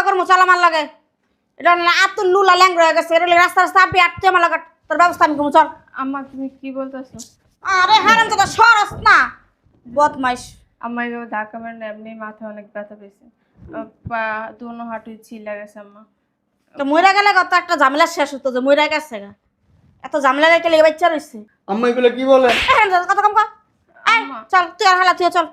করবো চল আমার লাগে এটা আতুল লুলা ল্যাংড়া হয়ে গেছে এটা রাস্তা রাস্তা আপনি আটতে আমার লাগে তোর ব্যবস্থা আমি করবো চল আম্মা তুমি কি বলতেছো আরে হারাম তো সরস না বদমাইশ আম্মা এইভাবে ধাক্কা মারেন এমনি মাথায় অনেক ব্যথা পেয়েছে পা দুনো হাঁটুই ছিলা গেছে আম্মা তো মইরা গেলে কত একটা ঝামেলা শেষ হতো যে মইরা গেছে গা এত ঝামেলা রেখে লেগে বাচ্চা রয়েছে আম্মা এগুলো কি বলে কত কম কর আম্মা। চল তুই আর হালা তুই চল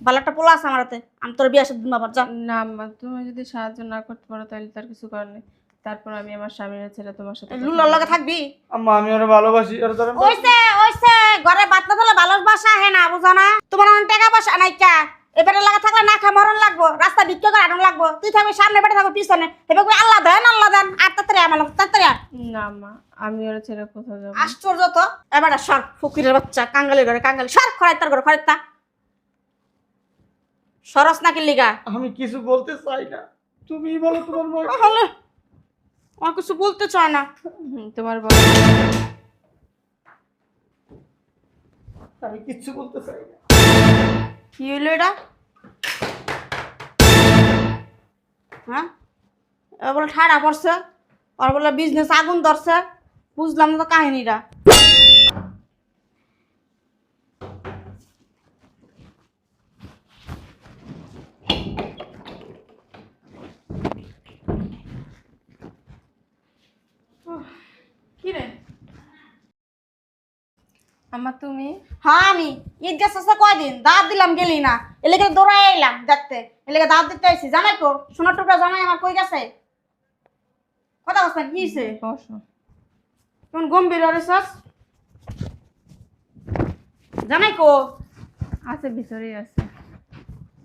ভালো একটা পোলা আছে আমার হাতে আমি তোর বিয়ে সাথে দিন আবার যা না আম্মা তুমি যদি সাহায্য না করতে পারো তাহলে তার কিছু করার নেই তারপর আমি আমার স্বামীর ছেড়ে তোমার সাথে লুলার লগে থাকবি আম্মা আমি ওরে ভালোবাসি ওরে ধরেন ওইছে ঘরে বাত না দিলে ভালোবাসা হে না বুঝো না তোমার অনেক টাকা পয়সা নাই কা এবারে লাগা থাকলে না খা মরণ লাগবো রাস্তা বিক্রি করে আনন্দ লাগবো তুই থাকবি সামনে বেটে থাকবো পিছনে এবার কই আল্লাহ দেন আর তাড়াতাড়ি আমার তাড়াতাড়ি না আম্মা আমি ওরা ছেড়ে কোথাও যাবো আশ্চর্য তো এবারে সর ফকিরের বাচ্চা কাঙ্গালি ঘরে কাঙ্গালি সর খরাই তার ঘরে খরাইতা সরস নাকি লিগা আমি কিছু বলতে চাই না তুমি বলো তোমার মা তাহলে আমার কিছু বলতে চায় না তোমার বড় আমি কিচ্ছু বলতে চাই না কি হইলো এটা হ্যাঁ বলে ঠাড়া পড়ছে আর বলে বিজনেস আগুন ধরছে বুঝলাম না তো কাহিনীটা কি রে আম্মা তুমি হ্যাঁ আমি ঈদ গেছে কয়দিন দাঁত দিলাম গেলি না এলাকে দৌড়াই এলাম দেখতে এলাকে দাঁত দিতে আইসি জামাই তো সোনার টুকরা জামাই আমার কই গেছে কথা বলছ কি হইছে বসো কোন গম্ভীর হরেছস জামাই কো আছে ভিতরেই আছে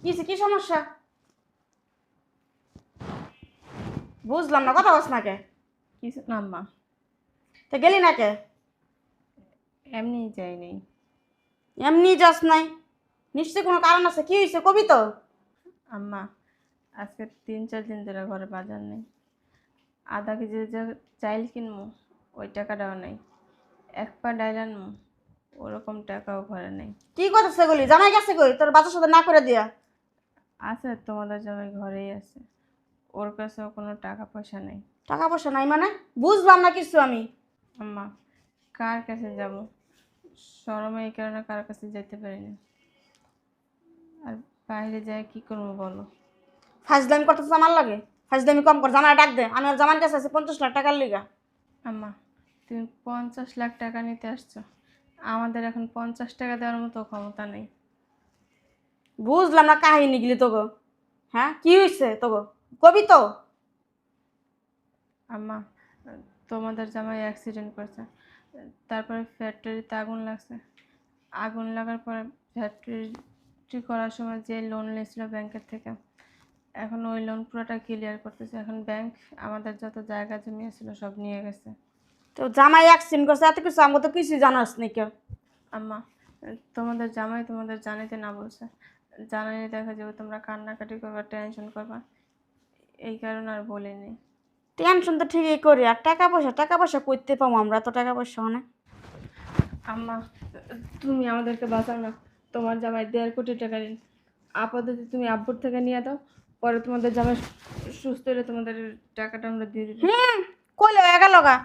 কিছে কি সমস্যা বুঝলাম না কথা বলছ না কে কিছু না আম্মা তা গেলি না কে এমনি যাই নেই এমনি যাস নাই নিশ্চয়ই কোনো কারণ আছে কি হয়েছে কবি তো আম্মা আজকে 3-4 দিন ধরে ঘরে বাজার নেই আধা কেজি যে চাইল কিনবো ওই টাকাটাও নেই এক পা ডাইল আনবো ওরকম টাকাও ঘরে নেই কি কথা সেগুলি জামাই গেছে কই তোর বাজার সাথে না করে দিয়া আছে তোমাদের জামাই ঘরেই আছে ওর কাছেও কোনো টাকা পয়সা নেই টাকা পয়সা নাই মানে বুঝলাম না কিছু আমি আম্মা কার কাছে যাব শরমে এই কারণে কার কাছে যেতে পারি না আর বাইরে যায় কি করবো বলো ফাজলামি করতেছে আমার লাগে ফাজলামি কম কর জামাই ডাক দে আমি আর জামার কাছে আছে 50 লাখ টাকার লিগা আম্মা তুমি 50 লাখ টাকা নিতে আসছো আমাদের এখন 50 টাকা দেওয়ার মতো ক্ষমতা নেই বুঝলাম না কাহিনী গিলি তোগো হ্যাঁ কি হয়েছে তোগো কবি তো আম্মা তোমাদের জামাই অ্যাক্সিডেন্ট করছে তারপরে ফ্যাক্টরিতে আগুন লাগছে আগুন লাগার পরে ফ্যাক্টরি করার সময় যে লোন নিয়েছিল ব্যাংকের থেকে এখন ওই লোন পুরোটা ক্লিয়ার করতেছে এখন ব্যাংক আমাদের যত জায়গা জমি ছিল সব নিয়ে গেছে তো জামাই অ্যাক্সিডেন্ট করছে এত কিছু আমাকে তো কিছুই জানাস নি কেউ আম্মা তোমাদের জামাই তোমাদের জানাইতে না বলছে জানাইলে দেখা যাবে তোমরা কান্নাকাটি করবা টেনশন করবা এই কারণে আর বলিনি টেনশন তো ঠিকই করি আর টাকা পয়সা করতে পাবো আমরা তো টাকা পয়সা অনেক আম্মা তুমি আমাদেরকে বাঁচাও না তোমার জামাই 1.5 কোটি টাকা দিন আপাতত তুমি আব্বুর থেকে নিয়ে দাও পরে তোমাদের জামাই সুস্থ হলে তোমাদের টাকাটা আমরা দিয়ে দিবো কইলে হয়ে গেল গা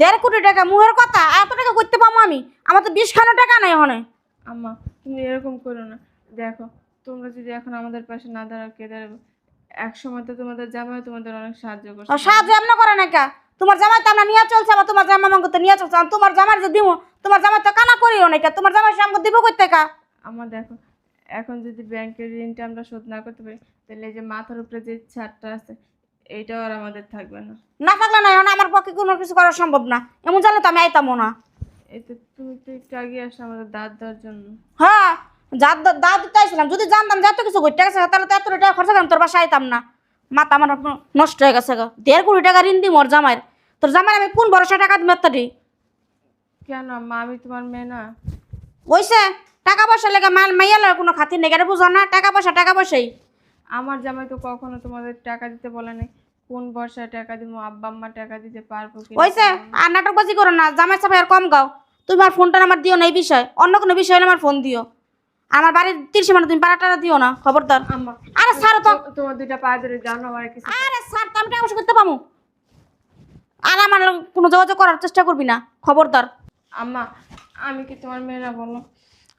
1.5 কোটি টাকা মুহের কথা এত টাকা করতে পাবো আমি আমার তো 20 খানো টাকা নাই ওখানে আম্মা তুমি এরকম করো না দেখো তোমরা যদি এখন আমাদের পাশে না দাঁড়াও কে দাঁড়াবে এক সময় তো তোমাদের জামাই তোমাদের অনেক সাহায্য করছে সাহায্য এমন করে না কা তোমার জামাই তো আমরা নিয়ে চলছে আবার তোমার জামাই আমাকে তো নিয়ে চলছে আর তোমার জামাই যে দিব তোমার জামাই তো কানা করিও না কা তোমার জামাই আমাকে দিব কইতে কা আমার দেখো এখন যদি ব্যাংকের ঋণটা আমরা শোধ না করতে পারি তাহলে এই যে মাথার উপরে যে ছাদটা আছে এইটাও আর আমাদের থাকবে না না থাকলে না এখন আমার পক্ষে কোনো কিছু করা সম্ভব না এমন জানলে তো আমি আইতামও না এতে তুমি তো একটু আগে আসো আমাদের দাঁত দেওয়ার জন্য হ্যাঁ দাও দিতে আইছিলাম যদি জানতাম যে এত কিছু করতে গেছে তাহলে তো এত টাকা খরচা করতাম তোর বাসায় আইতাম না মাথা আমার নষ্ট হয়ে গেছে গো 1.5 কোটি টাকা ঋণ দিই মোর জামাইয়ের তোর জামাই আমি কোন ভরসা টাকা দিই মেত্তাটি কেন মা আমি তোমার মেয়ে না ওইসে টাকা পয়সা লেগে মাইয়া লাগে কোনো খাতির নেই এটা বুঝো না টাকা পয়সাই আমার জামাই তো কখনো তোমাদের টাকা দিতে বলে নাই কোন বর্ষায় টাকা দিব আব্বা আম্মা টাকা দিতে পারবো কি ওইসে আর নাটকবাজি করো না জামাই সাফাই আর কম গাও তুমি আর ফোনটা আমার দিও না এই বিষয় অন্য কোনো বিষয় হলে আমার ফোন দিও আমার বাড়ির 30 মানে তুমি পাড়াটা দিও না খবরদার আম্মা আরে ছাড়ো তো তোমার দুইটা পায়ে ধরে যাও না আমার কিছু আরে ছাড় আমি টাকা পয়সা করতে পাবো। আর আমার লগে কোনো যোগাযোগ করার চেষ্টা করবি না, খবরদার। আম্মা আমি কি তোমার মেয়েরা বলো?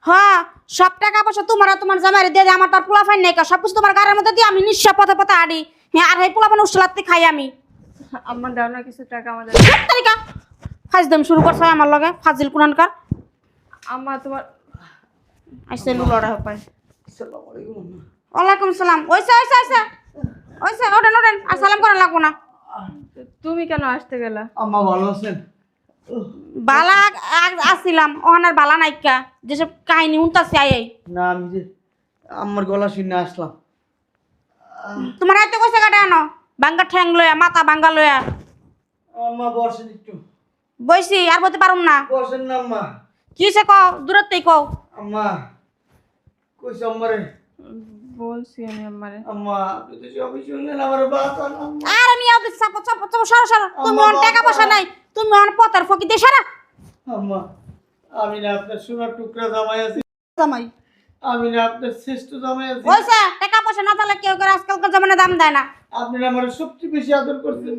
হ্যাঁ, সব টাকা পয়সা তোমার আর তোমার জামাইরে দিয়ে দিয়ে আমার তার পোলা ফাইন নেই, সব কিছু তোমার গাড়ির মধ্যে দিয়ে আমি নিঃস্ব পথে পথে আড়ি। হ্যাঁ, আর এই পোলা ফাইন উসলাতে খাই আমি। আম্মা দাও না কিছু টাকা আমাদের। তারিকা ফাজদাম শুরু করছ আমার লগে, ফাজিল কুনানকার। আম্মা তোমার আইসে লুলড়া পায়। আসসালামু আলাইকুম আম্মা। ওয়ালাইকুম সালাম। ওইসে ওইসে ওইসে ওইসে, ওঠেন ওঠেন, আর সালাম করা লাগবো না। তুমি কেন আসতে গেলা? আম্মা ভালো আছেন? বালা আসছিলাম, ওহানার বালা নাইকা, যেসব কাহিনী শুনতাছি আই। না আমি যে আমার গলা শুনে আসলাম। তোমার হাতে কইছে কাটা আনো, বাঙ্গা ঠ্যাং লয়া, মাথা বাঙ্গা লয়া। আম্মা বসেন একটু। বইছি, আর বলতে পারুম না। বসেন না আম্মা। কি হয়েছে কও, দূরত্বই কও। আম্মা কইছে আম্মারে। বলছি আমি আম্মারে। আম্মা আপনি তো সবই শুনলেন, আমার বাঁচান আম্মা। আর আমি আউতে চাপ চাপ চাপ সরো সরো, তুমি আম্মা, অন টাকা পয়সা নাই, তুমি অন পতার ফকি দে সারা। আম্মা আমি না আপনার সোনার টুকরা জামাই আছি, জামাই আমি না আপনার শ্রেষ্ঠ জামাই আছি। ওইসে, টাকা পয়সা না তাহলে কেউ করে আজকালকার জামানে দাম দেয় না। আপনি না আমার সবচেয়ে বেশি আদর করছেন।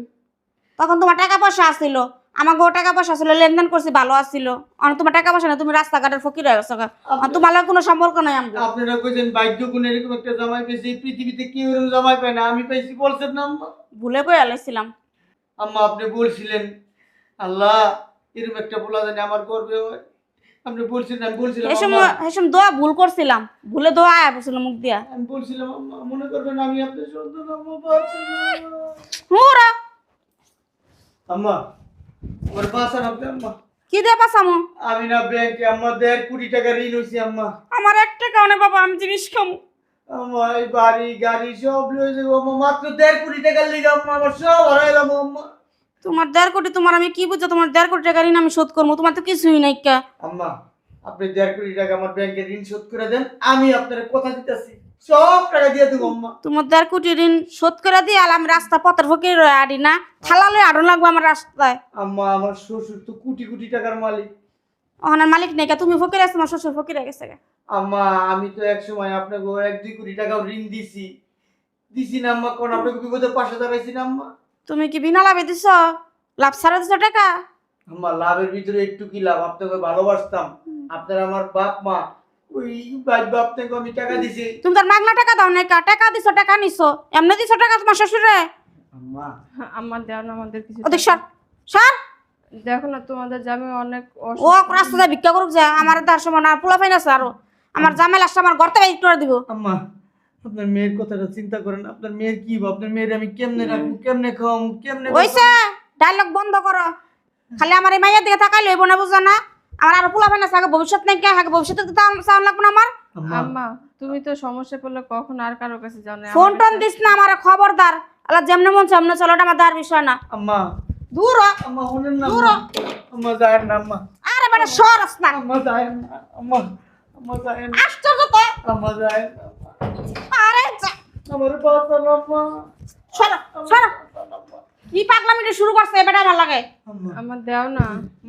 তখন তোমার টাকা পয়সা আসছিল, আমার গো টাকা পয়সা ছিল, লেনদেন করছি, ভালো আসছিল। আর তোমার টাকা পয়সা না, তুমি রাস্তাঘাটের ফকির হয়ে গেছো। আর তোমার লগে কোনো সম্পর্ক নাই আমার। আপনারা কইছেন ভাগ্য কোন এরকম একটা জামাই পেয়েছে, এই পৃথিবীতে কেউ এরকম জামাই পায় না, আমি পাইছি বলছেন না আম্মা? ভুলে কই আলাইছিলাম। আম্মা আপনি বলছিলেন আল্লাহ এরকম একটা বলা জানি আমার গর্বে হয়, আপনি বলছিলেন, আমি বলছিলাম আম্মা, এই সময় দোয়া ভুল করছিলাম, ভুলে দোয়া আয়া পড়ছিল মুখ দিয়া। আমি বলছিলাম আম্মা মনে করবেন আমি আপনার সন্তান, আম্মা বাঁচান হুরা আম্মা, আমার বাঁচান আপনি আম্মা। কি দিয়ে পাসামু? আমি না ব্যাংকে আম্মা 1.5 কোটি টাকা ঋণ হয়েছি আম্মা। আমার এক টাকাও নেই বাবা, আমি জিনিস খামু। আমার এই বাড়ি গাড়ি সব লয়ে যাবো আম্মা, মাত্র 1.5 কোটি টাকার লিগে আম্মা আমার সব হারাইলাম আম্মা। তোমার 1.5 কোটি, তোমার আমি কি বুঝছো? তোমার 1.5 কোটি টাকা ঋণ আমি শোধ করবো, তোমার তো কিছুই নাই কা। আম্মা আপনি 1.5 কোটি টাকা আমার ব্যাংকে ঋণ শোধ করে দেন, আমি আপনার কথা দিতেছি সব টাকা দিয়ে দেবো আম্মা। তোমার 1.5 কোটি ঋণ শোধ করে দিয়ে আর আমি রাস্তা পথের ফকির রয়ে আড়ি না, থালা লয়ে আড়ন লাগবো আমার রাস্তায়। আম্মা আমার শ্বশুর তো কোটি কোটি টাকার মালিক। ওখানের মালিক নেই কা, তুমি ফকির আছো, তোমার শ্বশুর ফকির হয়ে গেছে গা। আম্মা আমি তো এক সময় আপনাকে 1-2 কোটি টাকা ঋণ দিছি না আম্মা, কোন আপনাকে বিপদের পাশে দাঁড়াইছি না আম্মা? তুমি কি বিনা লাভে দিছ? লাভ ছাড়া দিছ টাকা? আম্মা লাভের ভিতরে একটু কি লাভ, আপনাকে ভালোবাসতাম, আপনার আমার বাপ মা, ওই আপনাকে আমি টাকা দিছি। তুমি তার মাগনা টাকা দাও নাই কা, টাকা দিছ, টাকা নিছো, এমনি দিছ টাকা তোমার শ্বশুরে? আম্মা আম্মা দাও না আমাদের কিছু ওদিক টাকা। সর সর। দেখো না তোমাদের জামাই অনেক ও অসুস্থ। রাস্তায় ভিক্ষা করুক যা, আমার তার সময় না পোলা ফাইন আছে আরো। আমার জামাই লাস্ট আমার ঘর থেকে একটু দিব। আম্মা আপনার মেয়ের কথাটা চিন্তা করেন, আপনার মেয়ের কি হইবো? আপনার মেয়ের আমি কেমনে রাখবো, কেমনে খাওয়াবো, কেমনে ওইসে ডায়লগ বন্ধ করো, খালি আমার এই মাইয়ার দিকে তাকাইলে হইব না, বুঝো না? আমার আরো পোলা ফাইন আছে, আগে ভবিষ্যৎ নাই কে, আগে ভবিষ্যতে তো চাওয়ান লাগবো না আমার। আম্মা আম্মা তুমি তো সমস্যা পড়লে কখন আর কারো কাছে যাও না, ফোন আমাদের টোন কাছে- দিস না আমার, খবরদার। আল্লাহ যেমনে মন সামনে চলো, ওটা আমার দেওয়ার বিষয় না। আম্মা দূর হ। আম্মা শুনেন না দূর হ। আম্মা যায় না আম্মা, আরে বেটা সরস না, আম্মা যায় না আম্মা, আম্মা যায় না আশ্চর্য তো। আম্মা যায় না আম্মা। আরে যা, আমার বাঁচান আম্মা, সরো সরো। বাঁচান আম্মা। কি পাগলামিটা শুরু করছে এবারে আমার লাগে? আম্মা আমার দাও না।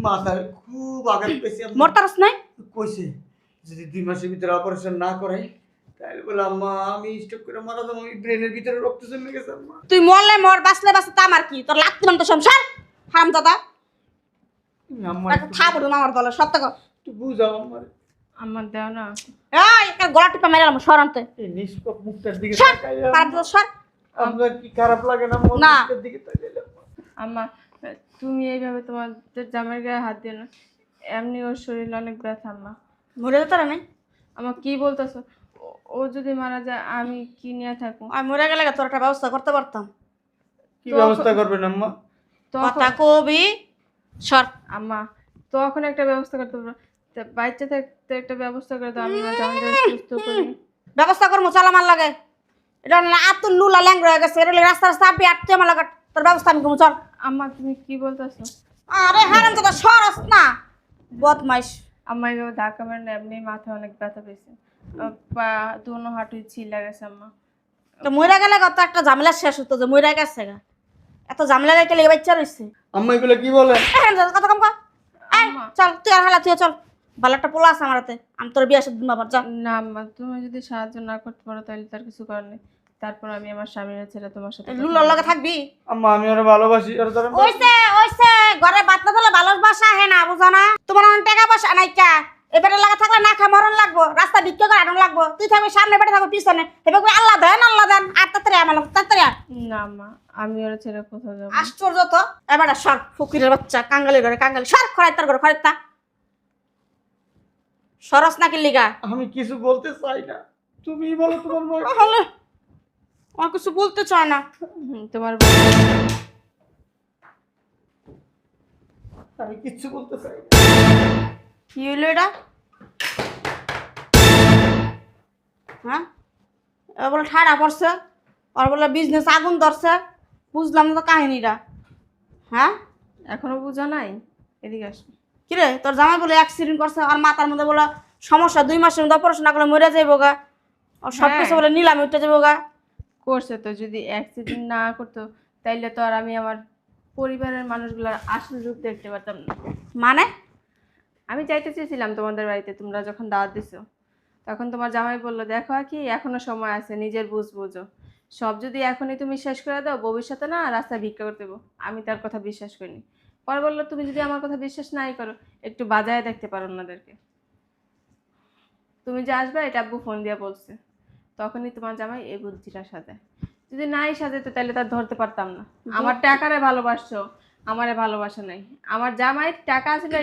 মাথায় খুব আঘাত পেয়েছি আম্মা। মরতারস নাই? কইছে যদি 2 মাসের ভিতরে অপারেশন না করাই তাহলে বলে আম্মা আমি স্ট্রোক করে মারা যাবো, ব্রেনের ভিতরে রক্ত জমে গেছে আম্মা। তুই মরলে মর, বাঁচলে বাঁচলে, তা আমার কি? তোর লাগতে মানে তো সংসার হারাম দাদা। আম্মা একটা থাবড় আমার দলে সব থেকে। একটু বুঝাও আমার, আমার দাও না। এই একটা গলা টিপা মেরালাম, সরান্তে এই নিষ্পাপ মুখটার দিকে সর, তাকাইয়া খারাপ তো সর। আপনার কি খারাপ লাগে না মোর না। মুখের দিকে তাকাইলে আম্মা? আম্মা তুমি এইভাবে তোমাদের জামাইয়ের গায়ে হাত দিও না, এমনি ওর শরীর অনেক ব্যথা। আম্মা মরে যেতে নাই? আমার কি বলতেছো? ও যদি মারা যায় আমি কি নিয়ে থাকবো? আমি মরে গেলে তোর একটা ব্যবস্থা করতে পারতাম। কি ব্যবস্থা করবেন আম্মা? কথা কবি সর। আম্মা তখন একটা ব্যবস্থা করতে পারবো, তা বাচ্চা থাকতে একটা ব্যবস্থা করে দাও, আমি আমার জামাইকে সুস্থ করি। ব্যবস্থা করবো, চাল আমার লাগে। এটা আতুল লুলা ল্যাং রয়ে গেছে, এটা রাস্তার চাপি আটতে আমার লাগে। তোর ব্যবস্থা আমি করবো, চল। আম্মা তুমি কি বলতেছো? আরে হারাম দাদা সরস না, বদমাইশ। আম্মা এইভাবে ধাক্কা মারেন না, এমনি মাথায় অনেক ব্যথা পেয়েছে, পা দুনো হাঁটুই ছিলা গেছে। আম্মা তো মরে গেলে কত একটা ঝামেলা শেষ হতো, যে মরে গেছে গা, এত ঝামেলা গাইতে লেগে বাচ্চা রয়েছে। আম্মা এগুলো কি বলেন? কথা কম কর। এই, আম্মা। চল তুই আর হালা, তুই চল। ভালো একটা পোলা আছে আমার হাতে, আমি তোর বিয়ে সাথে দিন বাবার, চল। না আম্মা তুমি যদি সাহায্য না করতে পারো তাহলে তার কিছু করার নেই, তারপর আমি আমার স্বামীর ছেড়ে তোমার সাথে লুলোর লগে থাকবি? আম্মা আমি ওরে ভালোবাসি আর ধরেন ওইছে ওইছে ঘরে ভাত না থাকলে ভালোবাসা হে না, বুঝো না? তোমার অনেক টাকা পয়সা নাই কা, এবারে লাগা থাকলে না খা মরণ লাগবো, রাস্তা বিক্রি করে আনন্দ লাগবো, তুই থাকবি সামনে বেড়ে থাকবো পিছনে, এবার কই আল্লাহ দেন আর তাড়াতাড়ি আমার তাড়াতাড়ি আয়। না মা, আমি ওর ছেড়ে কোথাও যাবো না। আশ্চর্য তো, এবার সর ফকিরের বাচ্চা, কাঙ্গালির ঘরে কাঙ্গালি, সর খরাইতার ঘরে খরাইতা, সরস নাকি লিগা? আমি কিছু বলতে চাই না, তুমি বলো তোমার মা। তাহলে আমার কিছু বলতে চায় না। তোমার আমি কিচ্ছু বলতে চাই না। কি হইলো এটা? হ্যাঁ, এবার বলে ঠাড়া পড়ছে, আর বলে বিজনেস আগুন ধরছে, বুঝলাম না তো কাহিনীটা। হ্যাঁ, এখনো বোঝা নাই? এদিকে আসো। কিরে তোর জামাই বলে অ্যাক্সিডেন্ট করছে, আর মাথার মধ্যে বলে সমস্যা, 2 মাসের মধ্যে অপারেশন না করলে মরে যাইব গা, আর সব কিছু বলে নিলামে উঠে যাবো গা। করছে তো, যদি অ্যাক্সিডেন্ট না করতো তাইলে তো আর আমি আমার পরিবারের মানুষগুলোর আসল রূপ দেখতে পারতাম না। মানে আমি যাইতে চেয়েছিলাম তোমাদের বাড়িতে, তোমরা যখন দাওয়াত দিছো, তখন তোমার জামাই বললো দেখো কি এখনো সময় আছে, নিজের বুঝ বুঝো, সব যদি এখনই তুমি শেষ করে দাও ভবিষ্যতে না রাস্তায় ভিক্ষা করতে দেবো। আমি তার কথা বিশ্বাস করিনি। পরে বললো তুমি যদি আমার কথা বিশ্বাস নাই করো, একটু বাজায় দেখতে পারো ওনাদেরকে, তুমি যে আসবে এটা আব্বু ফোন দিয়ে বলছে। তখনই তোমার জামাই এই বুদ্ধিটা সাজায়। যদি নাই সাজাতে তাহলে তার ধরতে পারতাম না। আমার টাকারে ভালোবাসছো, আমারে ভালোবাসা নাই। আমার জামাইয়ের টাকা ছিল,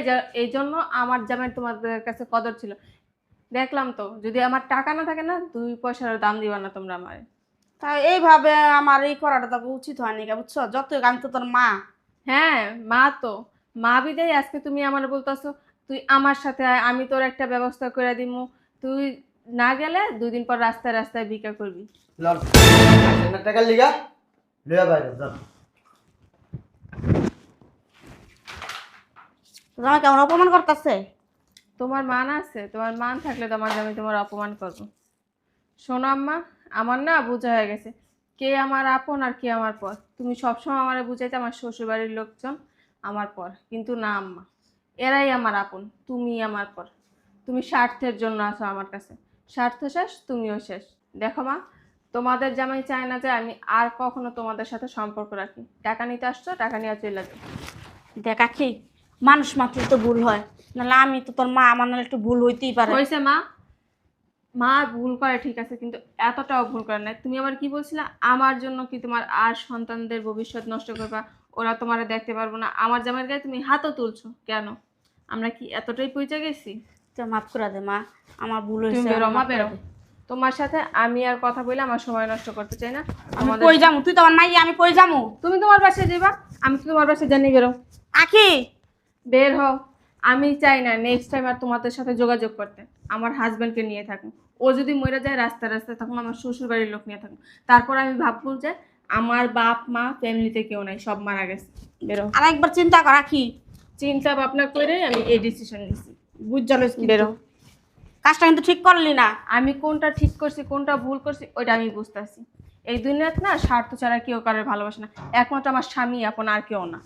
এই জন্য আমার জামাইয়ের তোমাদের কাছে কদর ছিল। দেখলাম তো, যদি আমার টাকা না থাকে না, 2 পয়সার দাম দিবা না তোমরা আমারে। তাই এইভাবে আমার এই করাটা তো উচিত হয়নি, বুঝছো? যতই আমি তো তোর মা। হ্যাঁ মা তো, মা বিদায় আজকে তুমি আমার বলতেছো তুই আমার সাথে আয়, আমি তোর একটা ব্যবস্থা করে দিমু। তুই না গেলে 2 দিন পর রাস্তায় রাস্তায় ভিক্ষা করবি। লন আসেন না টাকা লিগা লইয়া বাইরে যান। জামাই কেমন অপমান করতেছে? তোমার মান আছে? তোমার মান থাকলে তোমার আমি তোমার অপমান করব? শোনো আম্মা, আমার না বোঝা হয়ে গেছে কে আমার আপন আর কে আমার পর। তুমি সবসময় আমার বুঝাইতে আমার শ্বশুরবাড়ির লোকজন আমার পর, কিন্তু না আম্মা, এরাই আমার আপন, তুমি আমার পর। তুমি স্বার্থের জন্য আছো আমার কাছে, স্বার্থ শেষ তুমিও শেষ। দেখো মা, তোমাদের জামাই চায় না যে আমি আর কখনো তোমাদের সাথে সম্পর্ক রাখি। টাকা নিতে আসছো, টাকা নিয়ে চলে যাও। দেখা কি মানুষ মাত্র তো ভুল হয়, নাহলে আমি তো তোর মা, আমার নাহলে একটু ভুল হইতেই পারে। হয়েছে মা, মা ভুল করে ঠিক আছে, কিন্তু এতটাও ভুল করে না। তুমি আবার কি বলছিলে, আমার জন্য কি তোমার আর সন্তানদের ভবিষ্যৎ নষ্ট করবা, ওরা তোমারে দেখতে পারবো না? আমার জামাইয়ের গায়ে তুমি হাতও তুলছো কেন? আমরা কি এতটাই পৌঁছে গেছি? তো মাফ করে দে মা, আমার ভুল তুমি হয়েছে। বেরো মা, মাফ করে বেরো। দে। তোমার সাথে আমি আর কথা বলে আমার সময় নষ্ট করতে চাই না। আমি আমাদের কই যামু? তুই তো আমার নাই, আমি কই যামু? তুমি তোমার বাসায় যাবা, আমি তো তোমার বাসায় জানি। বেরো, আখি বের হও। আমি চাই না নেক্সট টাইম আর তোমাদের সাথে যোগাযোগ করতে। আমার হাজব্যান্ডকে নিয়ে থাকুন, ও যদি মরে যায় রাস্তায় রাস্তায়, তখন আমার শ্বশুর বাড়ির লোক নিয়ে থাকুন। তারপর আমি ভাববো যে আমার বাপ মা ফ্যামিলিতে কেউ নাই, সব মারা গেছে। বেরো। আর একবার চিন্তা কর আখি, চিন্তা ভাবনা করে আমি এই ডিসিশন নিছি। বুঝ বেরো। কাজটা কিন্তু ঠিক করলি না। আমি কোনটা ঠিক করছি কোনটা ভুল করছি ওইটা আমি বুঝতেছি। এই দুনিয়াতে না স্বার্থ ছাড়া কেউ কারোর ভালোবাসে না, একমাত্র আমার স্বামী আপন, আর কেউ না।